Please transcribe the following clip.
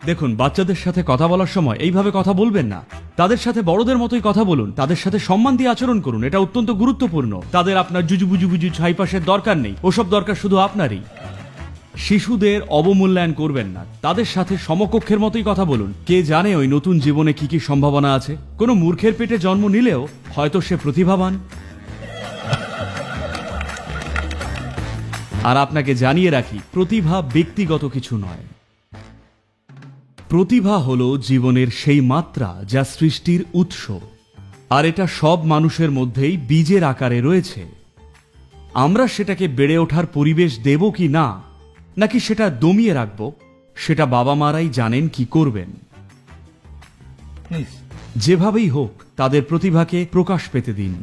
দেখুন, বাচ্চাদের সাথে কথা বলার সময় এইভাবে কথা বলবেন না। তাদের সাথে বড়দের মতোই কথা বলুন, তাদের সাথে সম্মান দিয়ে আচরণ করুন। এটা অত্যন্ত গুরুত্বপূর্ণ। তাদের আপনার জুজু ছাইপাশের দরকার নেই, ওসব দরকার শুধু আপনারই। শিশুদের অবমূল্যায়ন করবেন না, তাদের সাথে সমকক্ষের মতোই কথা বলুন। কে জানে ওই নতুন জীবনে কি কি সম্ভাবনা আছে। কোনো মূর্খের পেটে জন্ম নিলেও হয়তো সে প্রতিভাবান। আর আপনাকে জানিয়ে রাখি, প্রতিভা ব্যক্তিগত কিছু নয়। প্রতিভা হলো জীবনের সেই মাত্রা যা সৃষ্টির উৎস, আর এটা সব মানুষের মধ্যেই বীজের আকারে রয়েছে। আমরা সেটাকে বেড়ে ওঠার পরিবেশ দেব কি না, নাকি সেটা দমিয়ে রাখব, সেটা বাবা মারাই জানেন কি করবেন। যেভাবেই হোক তাদের প্রতিভাকে প্রকাশ পেতে দিন।